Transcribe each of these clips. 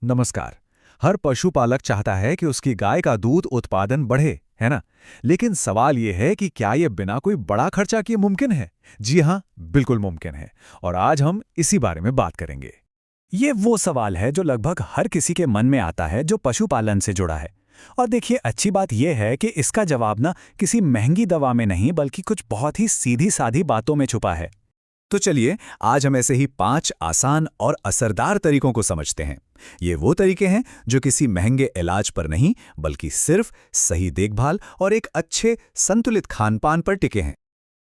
नमस्कार। हर पशुपालक चाहता है कि उसकी गाय का दूध उत्पादन बढ़े, है ना? लेकिन सवाल ये है कि क्या ये बिना कोई बड़ा खर्चा किए मुमकिन है? जी हाँ, बिल्कुल मुमकिन है। और आज हम इसी बारे में बात करेंगे। ये वो सवाल है जो लगभग हर किसी के मन में आता है जो पशुपालन से जुड़ा है। और देखिए, अच्छी बात यह है कि इसका जवाब ना किसी महंगी दवा में नहीं बल्कि कुछ बहुत ही सीधी साधी बातों में छुपा है। तो चलिए, आज हम ऐसे ही 5 आसान और असरदार तरीकों को समझते हैं। ये वो तरीके हैं जो किसी महंगे इलाज पर नहीं, बल्कि सिर्फ सही देखभाल और एक अच्छे संतुलित खानपान पर टिके हैं।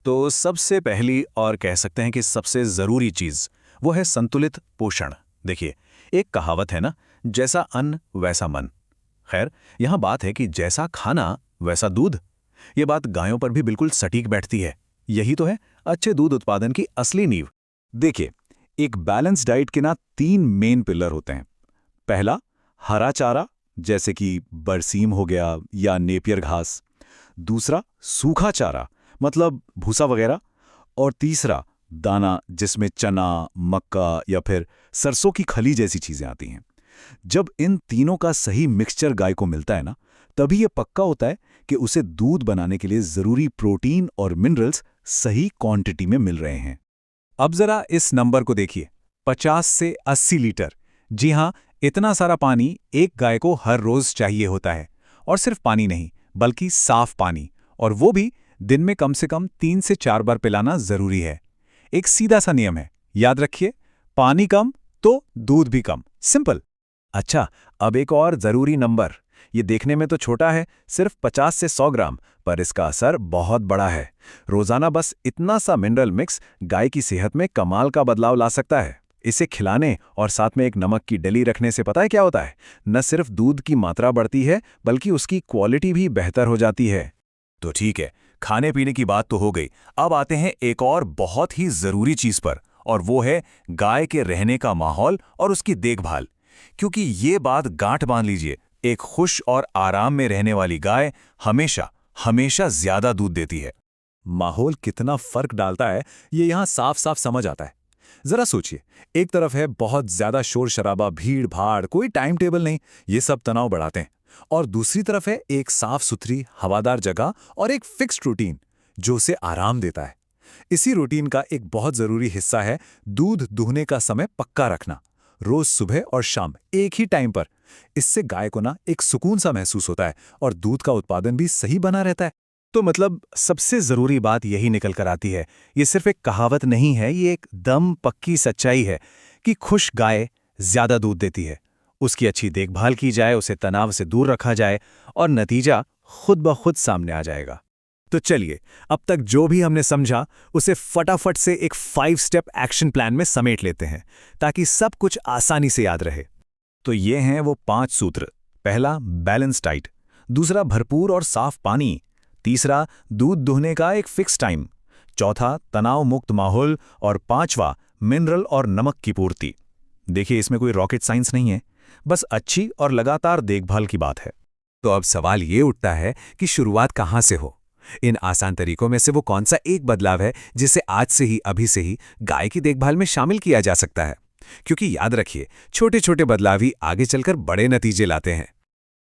तो सबसे पहली और कह सकते हैं कि सबसे ज़रूरी चीज़ वो है संतुलित पोषण। देखिए, एक कहावत है ना, जैसा अन्न वैसा मन। खैर, यहाँ बात है कि जैसा खाना वैसा दूध। ये बात गायों पर भी बिल्कुल सटीक बैठती है। यही तो है अच्छे दूध उत्पादन की असली नींव। देखिए, एक बैलेंस डाइट के ना 3 मेन पिलर होते हैं। पहला, हरा चारा, जैसे कि बरसीम हो गया या नेपियर घास। दूसरा, सूखा चारा, मतलब भूसा वगैरह। और तीसरा, दाना, जिसमें चना, मक्का या फिर सरसों की खली जैसी चीजें आती हैं। जब इन तीनों का सही मिक्सचर गाय को मिलता है ना, तभी ये पक्का होता है कि उसे दूध बनाने के लिए जरूरी प्रोटीन और मिनरल्स सही क्वांटिटी में मिल रहे हैं। अब जरा इस नंबर को देखिए, 50 से 80 लीटर। जी हाँ, इतना सारा पानी एक गाय को हर रोज चाहिए होता है। और सिर्फ पानी नहीं, बल्कि साफ पानी। और वो भी दिन में कम से कम 3 से 4 बार पिलाना जरूरी है। एक सीधा सा नियम है, याद रखिए, पानी कम तो दूध भी कम। सिंपल। अच्छा, अब एक और ज़रूरी नंबर। ये देखने में तो छोटा है, सिर्फ 50 से 100 ग्राम, पर इसका असर बहुत बड़ा है। रोजाना बस इतना सा मिनरल मिक्स गाय की सेहत में कमाल का बदलाव ला सकता है। इसे खिलाने और साथ में एक नमक की डली रखने से पता है क्या होता है? न सिर्फ दूध की मात्रा बढ़ती है, बल्कि उसकी क्वालिटी भी बेहतर हो जाती है। तो ठीक है, खाने पीने की बात तो हो गई। अब आते हैं एक और बहुत ही ज़रूरी चीज़ पर, और वो है गाय के रहने का माहौल और उसकी देखभाल। क्योंकि ये बात गांठ बांध लीजिए, एक खुश और आराम में रहने वाली गाय हमेशा हमेशा ज्यादा दूध देती है। माहौल कितना फर्क डालता है, ये यहाँ साफ साफ समझ आता है। जरा सोचिए, एक तरफ है बहुत ज्यादा शोर शराबा, भीड़ भाड़, कोई टाइम टेबल नहीं, ये सब तनाव बढ़ाते हैं। और दूसरी तरफ है एक साफ सुथरी हवादार जगह और एक फिक्स्ड रूटीन जो उसे आराम देता है। इसी रूटीन का एक बहुत जरूरी हिस्सा है दूध दूहने का समय पक्का रखना, रोज सुबह और शाम एक ही टाइम पर। इससे गाय को ना एक सुकून सा महसूस होता है और दूध का उत्पादन भी सही बना रहता है। तो मतलब सबसे जरूरी बात यही निकल कर आती है, ये सिर्फ एक कहावत नहीं है, ये एक दम पक्की सच्चाई है कि खुश गाय ज्यादा दूध देती है। उसकी अच्छी देखभाल की जाए, उसे तनाव से दूर रखा जाए, और नतीजा खुद ब खुद सामने आ जाएगा। तो चलिए, अब तक जो भी हमने समझा उसे फटाफट से एक 5 स्टेप एक्शन प्लान में समेट लेते हैं, ताकि सब कुछ आसानी से याद रहे। तो ये हैं वो 5 सूत्र। पहला, बैलेंस डाइट। दूसरा, भरपूर और साफ पानी। तीसरा, दूध दुहने का एक फिक्स टाइम। चौथा, तनाव मुक्त माहौल। और पांचवा, मिनरल और नमक की पूर्ति। देखिए, इसमें कोई रॉकेट साइंस नहीं है, बस अच्छी और लगातार देखभाल की बात है। तो अब सवाल ये उठता है कि शुरुआत कहाँ से हो? इन आसान तरीकों में से वो कौन सा एक बदलाव है जिसे आज से ही, अभी से ही गाय की देखभाल में शामिल किया जा सकता है? क्योंकि याद रखिए, छोटे छोटे बदलाव ही आगे चलकर बड़े नतीजे लाते हैं।